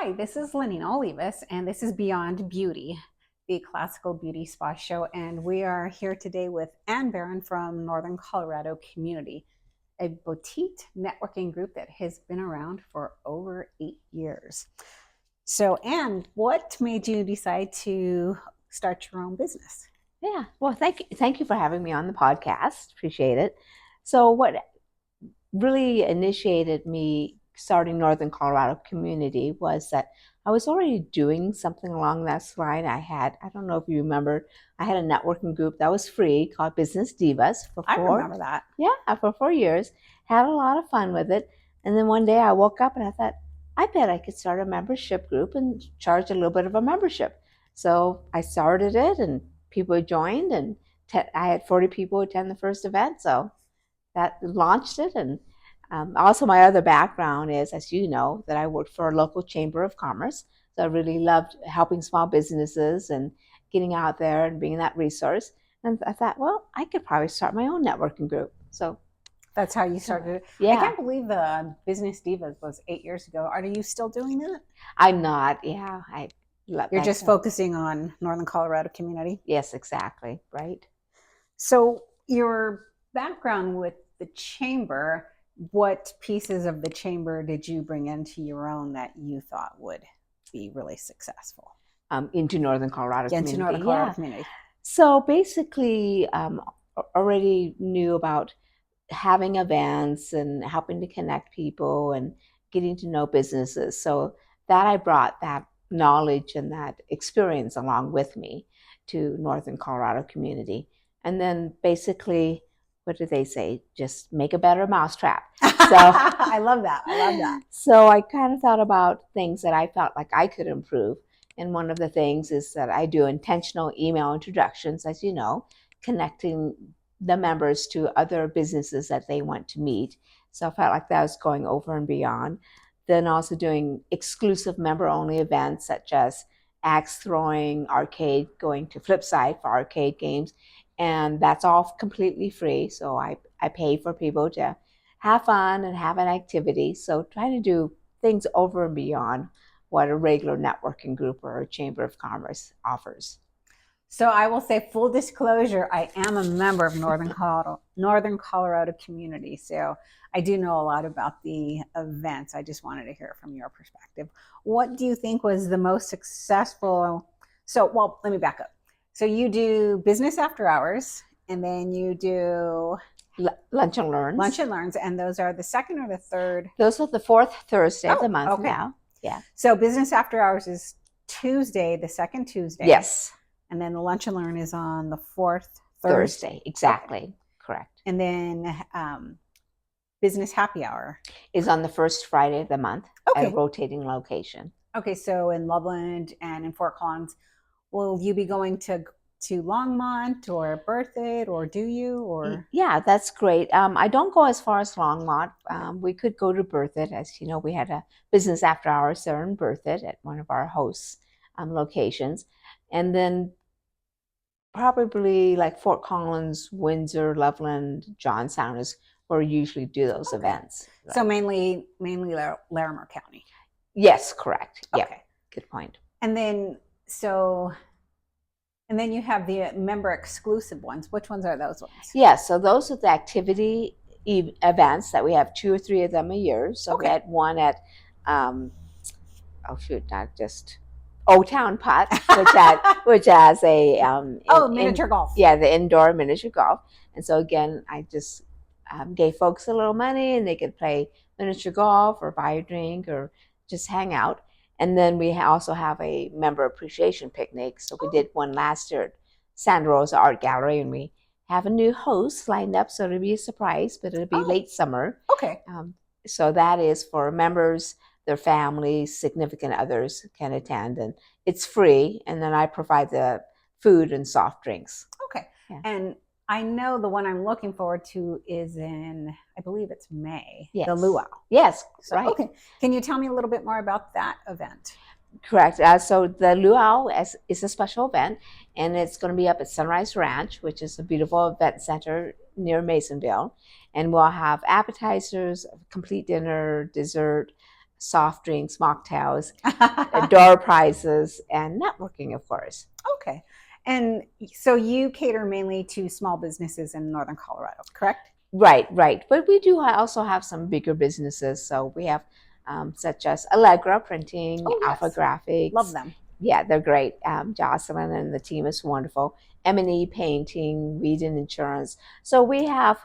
Hi, this is Lenina Olivas, and this is Beyond Beauty, the classical beauty spa show. And we are here today with Ann Barron from Northern Colorado Community, a boutique networking group that has been around for over 8 years. So, Ann, what made you decide to start your own business? Yeah, well, thank you for having me on the podcast. Appreciate it. So, what really initiated me starting Northern Colorado Community was that I was already doing something along that line. I don't know if you remember, I had a networking group that was free called Business Divas I remember that. for 4 years. Had a lot of fun with it, and then one day I woke up and I thought, I bet I could start a membership group and charge a little bit of a membership. So I started it, and people joined, and I had 40 people attend the first event. So that launched it. And also my other background is, as you know, that I worked for a local chamber of commerce. So I really loved helping small businesses and getting out there and being that resource. And I thought, well, I could probably start my own networking group. So that's how you started it. Yeah. I can't believe the Business Divas was 8 years ago. Are you still doing that? I'm not. Yeah, I love. You're just focusing on Northern Colorado Community? Yes, exactly. Right. So your background with the chamber, what pieces of the chamber did you bring into your own that you thought would be really successful? Into Northern Colorado Into Community. Northern Colorado Community. So basically, already knew about having events and helping to connect people and getting to know businesses. So that I brought that knowledge and that experience along with me to Northern Colorado Community. And then basically, what do they say? Just make a better mousetrap. So I love that. I love that. So I kind of thought about things that I felt like I could improve. And one of the things is that I do intentional email introductions, as you know, connecting the members to other businesses that they want to meet. So I felt like that was going over and beyond. Then also doing exclusive member-only events such as axe throwing, arcade, going to Flipside for arcade games. And that's all completely free. So I pay for people to have fun and have an activity. So trying to do things over and beyond what a regular networking group or a chamber of commerce offers. So I will say, full disclosure, I am a member of Northern Colorado Community. So I do know a lot about the events. I just wanted to hear from your perspective. What do you think was the most successful? So, well, let me back up. So you do business after hours, and then you do Lunch and Learns. Lunch and Learns, and those are the second or the third? Those are the fourth Thursday of the month now. Yeah. So business after hours is Tuesday, the second Tuesday. Yes. And then the Lunch and Learn is on the fourth Thursday. Exactly. Okay. Correct. And then business happy hour is on the first Friday of the month at a rotating location. Okay, so in Loveland and in Fort Collins, will you be going to Longmont or Berthoud, or do you? Or yeah, that's great. I don't go as far as Longmont. We could go to Berthoud. As you know, we had a business after hours there in Berthoud at one of our hosts' locations. And then probably like Fort Collins, Windsor, Loveland, Johnstown is where we usually do those events. So mainly Larimer County. Yes, correct. Okay. Yeah, good point. And then you have the member exclusive ones. Which ones are those ones? Yeah, so those are the activity events that we have 2 or 3 of them a year. So we had one at Old Town Putt, which has a miniature golf. Yeah, the indoor miniature golf. And so again, I just gave folks a little money, and they could play miniature golf or buy a drink or just hang out. And then we also have a member appreciation picnic. So we did one last year at Santa Rosa Art Gallery, and we have a new host lined up, so it'll be a surprise, but it'll be late summer. Okay. So that is for members, their families, significant others can attend, and it's free. And then I provide the food and soft drinks. Okay. Yeah. And I know the one I'm looking forward to is in, I believe it's May. Yes. The Luau. Yes, so, right. Okay. Can you tell me a little bit more about that event? Correct. So the Luau is a special event, and it's going to be up at Sunrise Ranch, which is a beautiful event center near Masonville. And we'll have appetizers, complete dinner, dessert, soft drinks, mocktails, door prizes, and networking, of course. Okay. And so you cater mainly to small businesses in Northern Colorado, correct? Right, right. But we do also have some bigger businesses. So we have such as Allegra Printing, Oh, Alpha yes. Love Graphics. them. Yeah, they're great. Jocelyn and the team is wonderful. M&E Painting, Whedon Insurance. So we have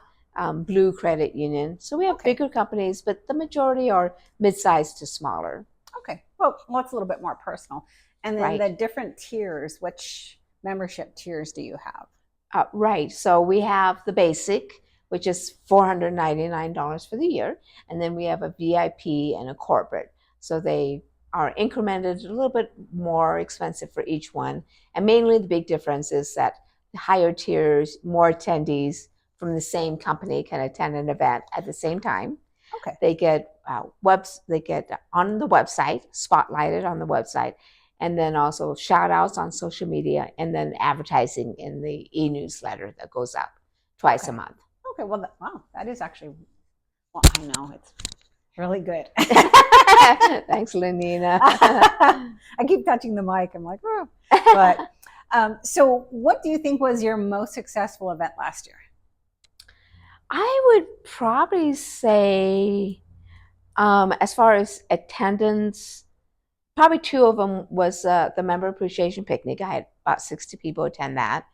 Blue Credit Union. So we have Okay. bigger companies, but the majority are mid-sized to smaller. Okay. Well, it's a little bit more personal. And then Right. the different tiers, which membership tiers do you have? Right. So we have the basic, which is $499 for the year. And then we have a VIP and a corporate. So they are incremented a little bit more expensive for each one. And mainly the big difference is that the higher tiers, more attendees from the same company can attend an event at the same time. Okay. They get they get on the website, spotlighted on the website, and then also shout outs on social media, and then advertising in the e-newsletter that goes out twice a Okay. month. Okay. Well, wow, that is actually, well, I know it's really good. Thanks, Lenina. I keep touching the mic. I'm like, oh. But so what do you think was your most successful event last year? I would probably say, as far as attendance, probably two of them was the member appreciation picnic. I had about 60 people attend that.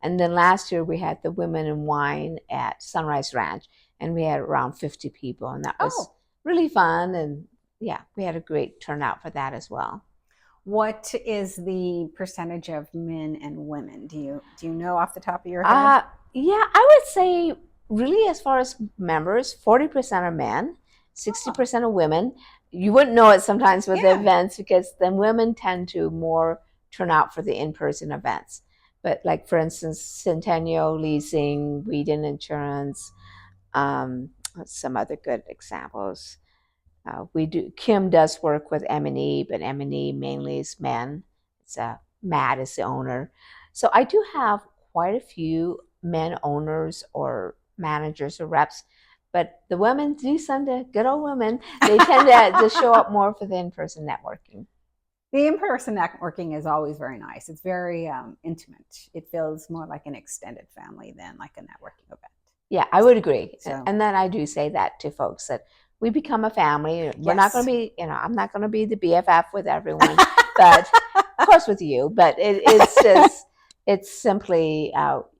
And then last year we had the Women in Wine at Sunrise Ranch, and we had around 50 people, and that was really fun. And yeah, we had a great turnout for that as well. What is the percentage of men and women? Do you know off the top of your head? Yeah, I would say really as far as members, 40% are men, 60% are women. You wouldn't know it sometimes with the events because then women tend to more turn out for the in-person events. But like for instance, Centennial Leasing, Whedon Insurance, some other good examples. We do. Kim does work with M&E, but M&E mainly is men. It's Matt is the owner, so I do have quite a few men owners or managers or reps. But the women do tend to, good old women, they tend to show up more for the in-person networking. The in-person networking is always very nice. It's very intimate. It feels more like an extended family than like a networking event. Yeah, I would agree. So, and then I do say that to folks that we become a family. We're not going to be, I'm not going to be the BFF with everyone, but of course with you. But it's just, it's simply,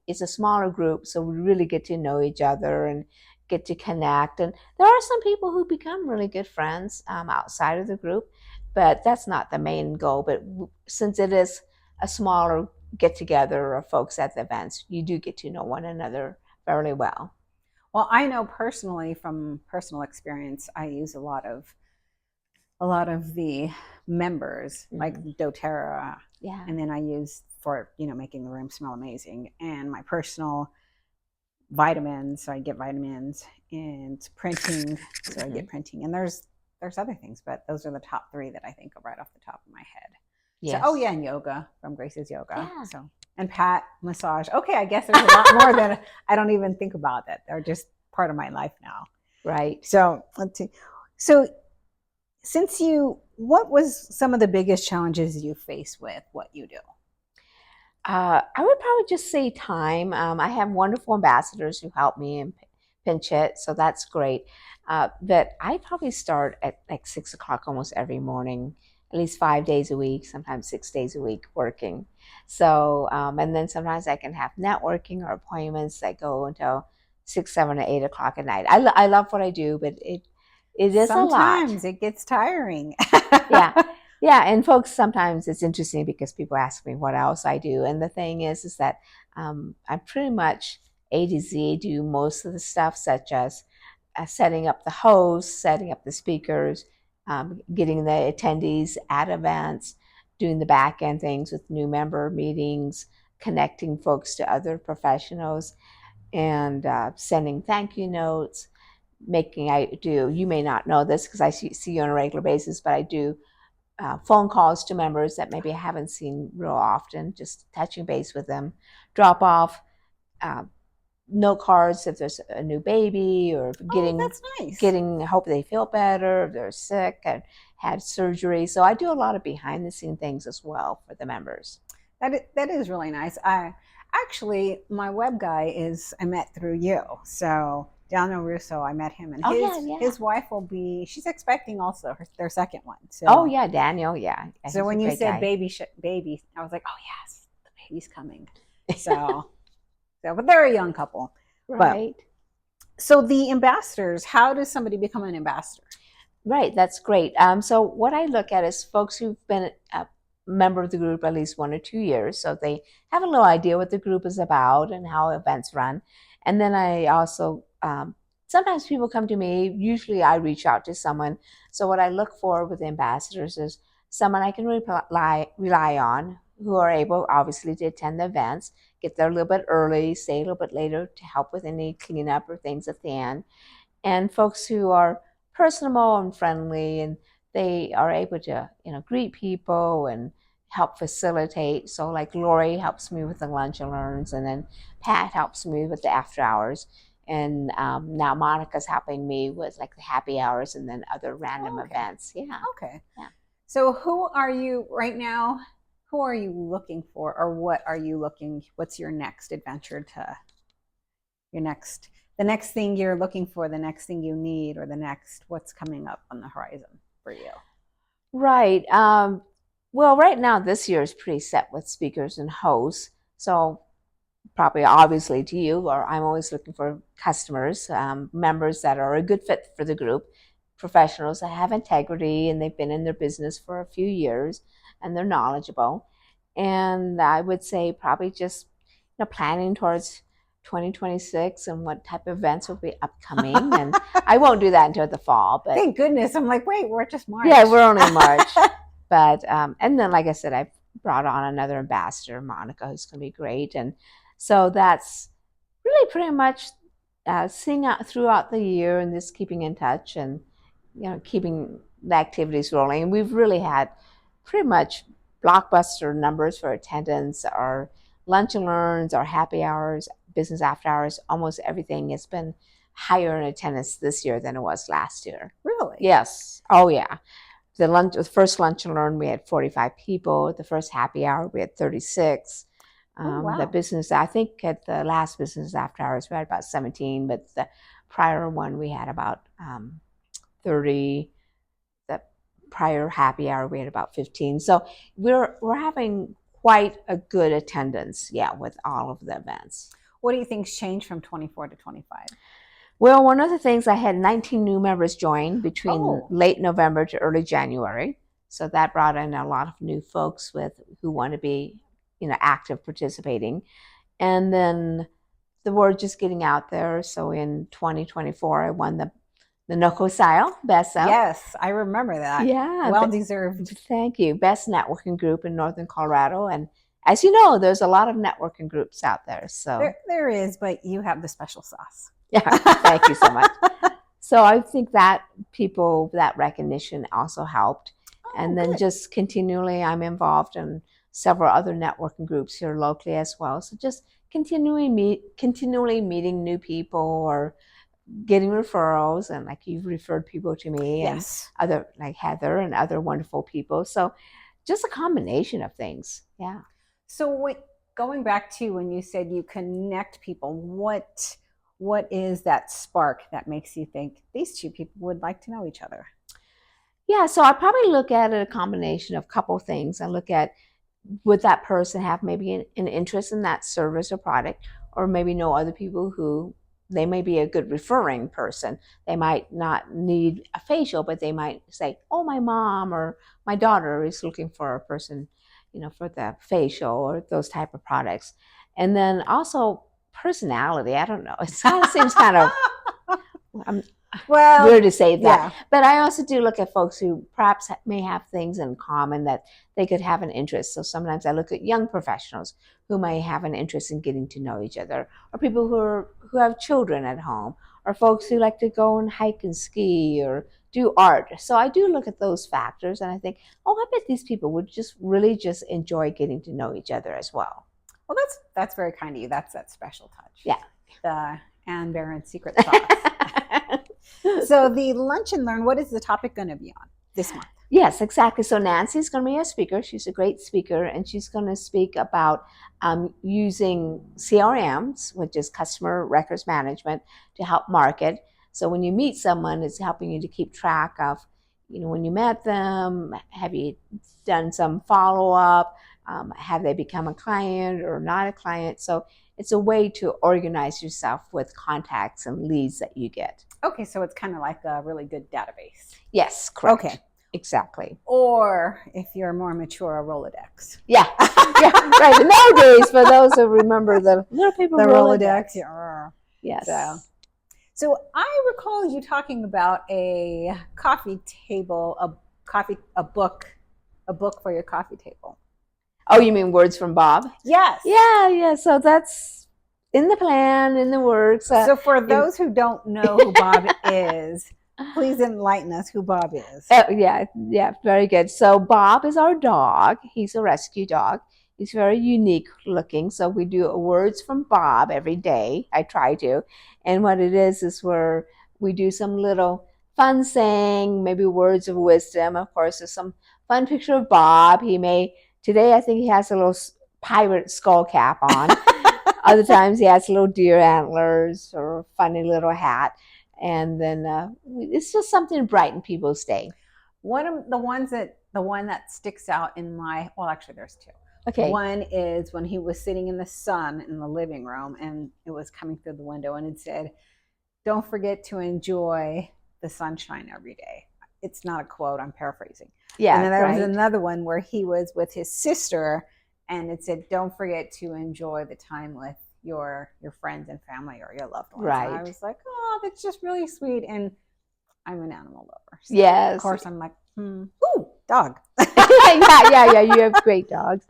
it's a smaller group, so we really get to know each other and get to connect. And there are some people who become really good friends outside of the group, but that's not the main goal. But since it is a smaller get together of folks at the events, you do get to know one another fairly well. Well, I know personally from personal experience, I use a lot of the members like doTERRA, and then I use for making the room smell amazing, and my personal vitamins, so I get vitamins, and printing, so I get printing, and there's other things, but those are the top three that I think of right off the top of my head. Yes. So, and yoga from Grace's Yoga. Yeah. So, and Pat massage. Okay, I guess there's a lot more that I don't even think about that. They're just part of my life now. Right. So let's see. So what was some of the biggest challenges you face with what you do? I would probably just say time. I have wonderful ambassadors who help me and pinch hit, so that's great. But I probably start at like 6 o'clock almost every morning, at least 5 days a week, sometimes 6 days a week working. So, and then sometimes I can have networking or appointments that go until 6, 7, or 8 o'clock at night. I love what I do, but it is a lot. Sometimes it gets tiring. Yeah. Yeah, and folks, sometimes it's interesting because people ask me what else I do, and the thing is that I pretty much A to Z do most of the stuff, such as setting up the hosts, setting up the speakers, getting the attendees at events, doing the back end things with new member meetings, connecting folks to other professionals, and sending thank you notes. You may not know this because I see you on a regular basis, but I do phone calls to members that maybe I haven't seen real often, just touching base with them, drop off note cards if there's a new baby or Oh, that's nice. hope they feel better if they're sick and had surgery. So I do a lot of behind the scene things as well for the members. That is really nice. I actually, my web guy is I met through you. So Daniel Russo, I met him, and Oh yeah, yeah. his wife will be. She's expecting also their second one. Oh So yeah, Daniel. Yeah, yeah, so he's a when you great said guy. baby, I was like, oh yes, the baby's coming. So but they're a young couple. But Right. so the ambassadors, how does somebody become an ambassador? Right, that's great. So what I look at is folks who've been a member of the group at least 1 or 2 years, so they have a little idea what the group is about and how events run. And then I also sometimes people come to me. Usually, I reach out to someone. So what I look for with ambassadors is someone I can rely on who are able, obviously, to attend the events, get there a little bit early, stay a little bit later to help with any cleanup or things at the end, and folks who are personable and friendly, and they are able to greet people and help facilitate. So like Lori helps me with the lunch and learns, and then Pat helps me with the after hours, and now Monica's helping me with like the happy hours and then other random Okay. events. Yeah. Okay. Yeah. So who are you right now? Who are you looking for, or what are you looking? What's your next adventure to your next the next thing you're looking for, the next thing you need, or the next what's coming up on the horizon for you? Right. Well, right now this year is pretty set with speakers and hosts. So probably obviously to you, or I'm always looking for customers, members that are a good fit for the group, professionals that have integrity and they've been in their business for a few years and they're knowledgeable. And I would say probably just planning towards 2026 and what type of events will be upcoming. And I won't do that until the fall, but Thank goodness. I'm like, wait, we're just March. yeah, we're only in March. But and then like I said, I've brought on another ambassador, Monica, who's going to be great. And so that's really pretty much seeing out throughout the year and just keeping in touch and keeping the activities rolling. And we've really had pretty much blockbuster numbers for attendance. Our lunch and learns, our happy hours, business after hours, almost everything has been higher in attendance this year than it was last year. Really? Yes. Oh yeah. The first lunch and learn, we had 45 people. The first happy hour, we had 36. Oh, wow. The business, I think at the last business after hours, we had about 17, but the prior one, we had about 30. The prior happy hour, we had about 15. So we're having quite a good attendance, yeah, with all of the events. What do you think's changed from 24 to 25? Well, one of the things, I had 19 new members join between late November to early January. So that brought in a lot of new folks who want to be, active participating. And then the word just getting out there. So in 2024, I won the NOCO Style Best Up. Yes, I remember that. Yeah. Well deserved. Thank you. Best networking group in Northern Colorado. And as you know, there's a lot of networking groups out there. So there is, but you have the special sauce. Yeah, thank you so much. So I think that that recognition also helped. And then just continually, I'm involved in several other networking groups here locally as well. So just continually meeting new people or getting referrals, and like you've referred people to me, yes, and other like Heather and other wonderful people. So just a combination of things. Yeah. So going back to when you said you connect people, what is that spark that makes you think these two people would like to know each other? Yeah, so I probably look at it a combination of a couple things. I look at, would that person have maybe an interest in that service or product, or maybe know other people who they may be a good referring person. They might not need a facial, but they might say, oh, my mom or my daughter is looking for a person, for the facial or those type of products. And then also personality. I don't know. It kind of seems kind of weird to say that. Yeah. But I also do look at folks who perhaps may have things in common that they could have an interest. So sometimes I look at young professionals who may have an interest in getting to know each other, or people who have children at home, or folks who like to go and hike and ski or do art. So I do look at those factors, and I think, oh, I bet these people would really enjoy getting to know each other as well. Well, that's very kind of you. That's that special touch. Yeah. the Ann Barron secret sauce. So the lunch and learn, what is the topic going to be on this month? Yes, exactly. So Nancy's going to be a speaker. She's a great speaker, and she's going to speak about using CRMs, which is customer records management, to help market. So when you meet someone, it's helping you to keep track of, when you met them, have you done some follow up? Have they become a client or not a client? So it's a way to organize yourself with contacts and leads that you get. Okay, so it's kind of like a really good database. Yes, correct. Okay. Exactly. Or if you're more mature, a Rolodex. Yeah, yeah, right. Nowadays, for those who remember the little paper Rolodex. Yeah. Yes. So I recall you talking about a coffee table, a book for your coffee table. Oh, you mean Words from Bob? Yes. Yeah. So that's in the plan, in the works. So for those who don't know who Bob is, please enlighten us who Bob is. Yeah, very good. So Bob is our dog. He's a rescue dog. He's very unique looking. So we do Words from Bob every day. I try to. And what it is where we do some little fun saying, maybe words of wisdom. Of course, there's some fun picture of Bob. Today I think he has a little pirate skull cap on. Other times he has little deer antlers or a funny little hat. And then it's just something to brighten people's day. One of the one that sticks out in actually there's two. Okay. One is when he was sitting in the sun in the living room and it was coming through the window and it said, "Don't forget to enjoy the sunshine every day." It's not a quote, I'm paraphrasing. Yeah. And then there was another one where he was with his sister and it said, "Don't forget to enjoy the time with your friends and family or your loved ones." Right. And I was like, oh, that's just really sweet. And I'm an animal lover. So yes. Of course, I'm like, ooh, dog. yeah. You have great dogs,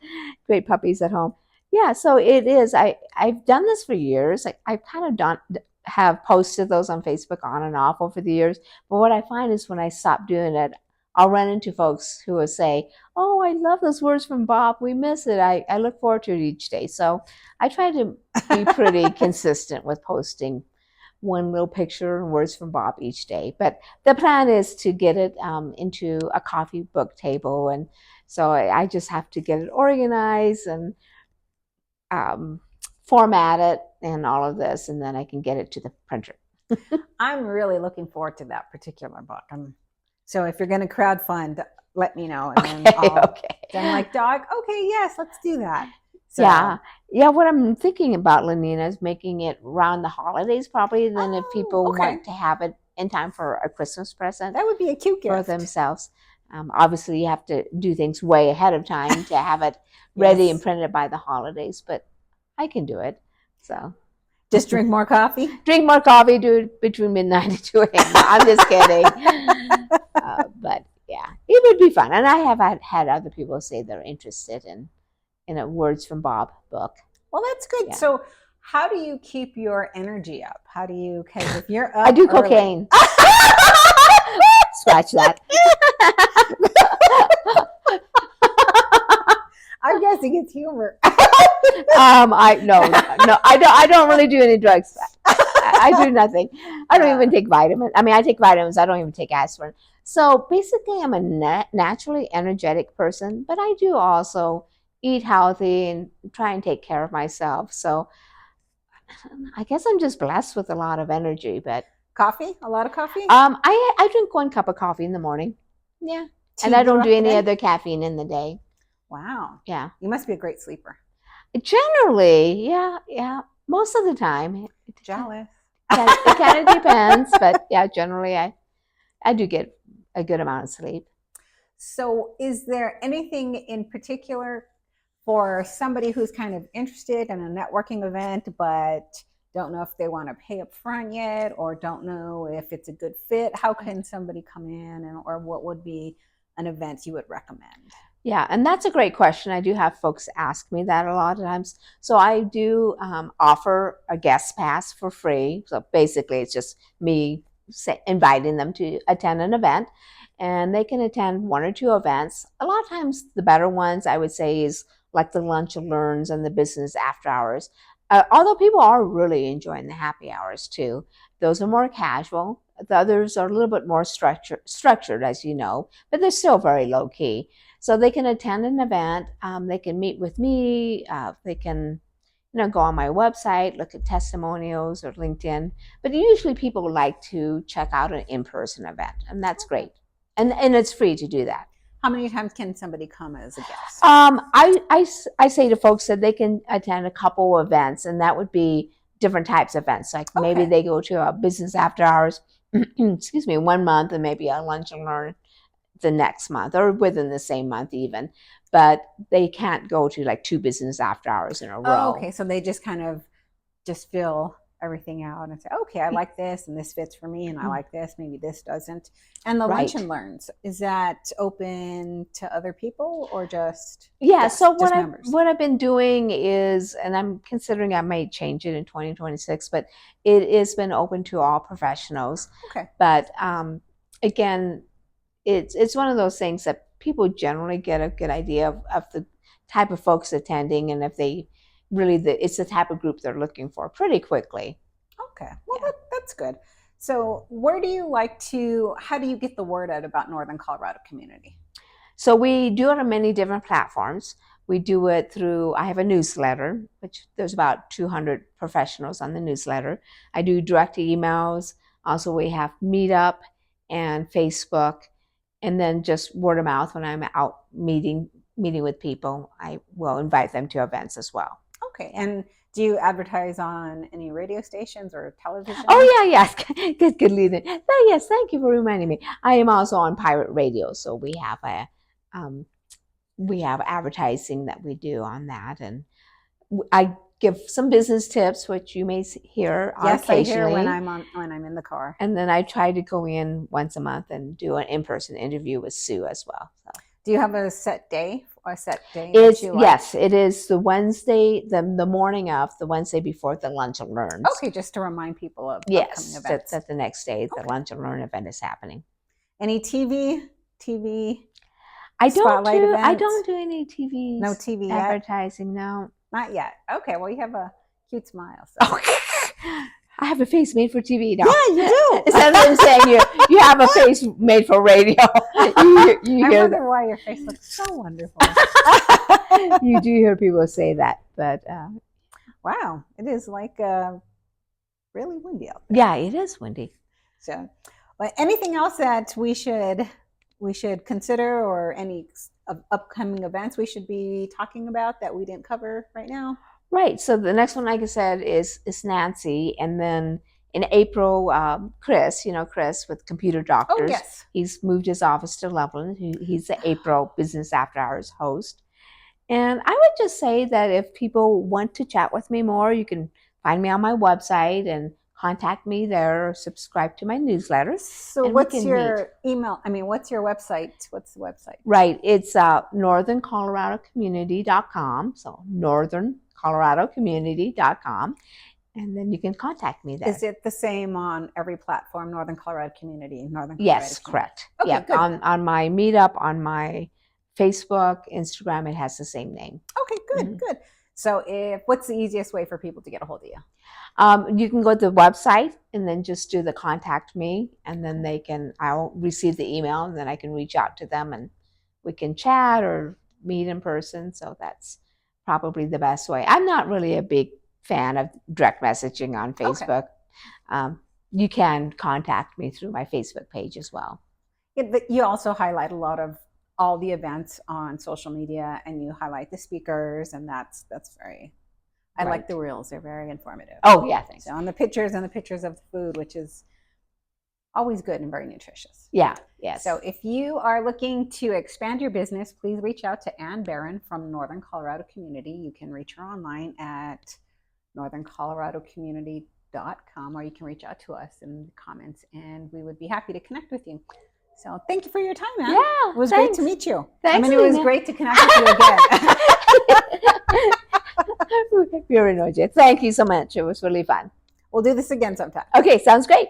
great puppies at home. Yeah, so it is. I've done this for years. I've kind of have posted those on Facebook on and off over the years. But what I find is when I stop doing it, I'll run into folks who will say, "Oh, I love those words from Bob. We miss it. I look forward to it each day." So I try to be pretty consistent with posting one little picture and words from Bob each day. But the plan is to get it into a coffee book table. And so I just have to get it organized and format it and all of this, and then I can get it to the printer. I'm really looking forward to that particular book. So if you're going to crowdfund, let me know. And then I'm like, dog, okay, yes, let's do that. So, yeah. What I'm thinking about, Lenina, is making it around the holidays probably. Then if people want to have it in time for a Christmas present, that would be a cute gift for themselves. Obviously, you have to do things way ahead of time to have it ready and printed by the holidays. But I can do it. So just drink more coffee. Drink more coffee. Do it between midnight and 2 a.m. I'm just kidding. But yeah, it would be fun. And I have had other people say they're interested in a Words from Bob book. Well, that's good. Yeah. So how do you keep your energy up? How do you, because if you're up I do cocaine. Scratch that. I'm guessing it's humor. I don't really do any drugs. I do nothing. I don't even take vitamins. I mean, I take vitamins. I don't even take aspirin. So basically, I'm a naturally energetic person, but I do also eat healthy and try and take care of myself. So I guess I'm just blessed with a lot of energy. But coffee, a lot of coffee. I drink 1 cup of coffee in the morning. Yeah, and I don't do any other caffeine in the day. Wow. Yeah, you must be a great sleeper. Generally, yeah. Most of the time. Jealous. Yeah, it kind of depends, but yeah, generally I do get a good amount of sleep. So is there anything in particular for somebody who's kind of interested in a networking event, but don't know if they want to pay up front yet, or don't know if it's a good fit? How can somebody come in, or what would be an event you would recommend? Yeah, and that's a great question. I do have folks ask me that a lot of times. So I do offer a guest pass for free. So basically, it's just me inviting them to attend an event, and they can attend 1 or 2 events. A lot of times, the better ones I would say is like the lunch and learns and the business after hours. although people are really enjoying the happy hours too. Those are more casual. The others are a little bit more structured, as you know, but they're still very low key. So they can attend an event. They can meet with me. They can, go on my website, look at testimonials or LinkedIn. But usually people like to check out an in-person event, and that's great. And it's free to do that. How many times can somebody come as a guest? I say to folks that they can attend a couple of events, and that would be different types of events. Like maybe they go to a business after hours, excuse me, 1 month, and maybe a lunch and learn the next month, or within the same month even. But they can't go to like 2 business after hours in a row. Okay, so they just kind of just fill everything out and say, okay, I like this and this fits for me, and I like this, maybe this doesn't. And the lunch and learns, is that open to other people or just so members? What I've been doing is, and I'm considering I may change it in 2026, but it has been open to all professionals. Okay. But again, it's one of those things that people generally get a good idea of the type of folks attending, and if they really it's the type of group they're looking for pretty quickly. Okay, well, that's good. So how do you get the word out about Northern Colorado community? So we do it on many different platforms. We do it through, I have a newsletter, which there's about 200 professionals on the newsletter. I do direct emails. Also, we have Meetup and Facebook, and then just word of mouth when I'm out meeting with people. I will invite them to events as well. Okay, and do you advertise on any radio stations or television? Oh, yeah, yes. Good lead-in. Yes, thank you for reminding me. I am also on pirate radio, so we have advertising that we do on that, and I give some business tips, which you may hear occasionally. Yes, I hear when I'm in the car. And then I try to go in once a month and do an in-person interview with Sue as well. So. Do you have a set day? Yes, it is the Wednesday, the morning of the Wednesday before the Lunch and Learns. Okay, just to remind people of upcoming events. That's the next day the Lunch and Learn event is happening. Any TV? I don't do any TV. No TV advertising. Yet? No, not yet. Okay, well, you have a cute smile. So. I have a face made for TV now. Yeah, you do. Instead of saying you have a face made for radio. I wonder why your face looks so wonderful. You do hear people say that, but wow, it is like really windy out there. Yeah, it is windy. So, but anything else that we should consider, or any upcoming events we should be talking about that we didn't cover right now? Right. So the next one, like I said, is Nancy, and then in April, Chris. Chris with Computer Doctors. Oh, yes. He's moved his office to Loveland. He's the April Business After Hours host. And I would just say that if people want to chat with me more, you can find me on my website and contact me there, or subscribe to my newsletter. So what's your email? What's your website? What's the website? Right. It's northerncoloradocommunity.com. So northerncoloradocommunity.com. And then you can contact me there. Is it the same on every platform, Northern Colorado Community? Yes, correct. Okay, yeah, good. On my Meetup, on my Facebook, Instagram, it has the same name. Okay, good, good. So what's the easiest way for people to get a hold of you? You can go to the website and then just do the contact me, and then I'll receive the email, and then I can reach out to them and we can chat or meet in person. So that's probably the best way. I'm not really a big fan of direct messaging on Facebook. Okay. You can contact me through my Facebook page as well. You also highlight a lot of all the events on social media, and you highlight the speakers, and that's very, I like the reels. They're very informative. Oh, yeah, thanks. So on the pictures of the food, which is always good and very nutritious. Yeah, yes. So if you are looking to expand your business, please reach out to Ann Barron from Northern Colorado Community. You can reach her online at northerncoloradocommunity.com, or you can reach out to us in the comments, and we would be happy to connect with you. So thank you for your time, Ann. Yeah, it was great to meet you. Thanks, it was great to connect with you again. You're an OJ. Thank you so much. It was really fun. We'll do this again sometime. Okay, sounds great.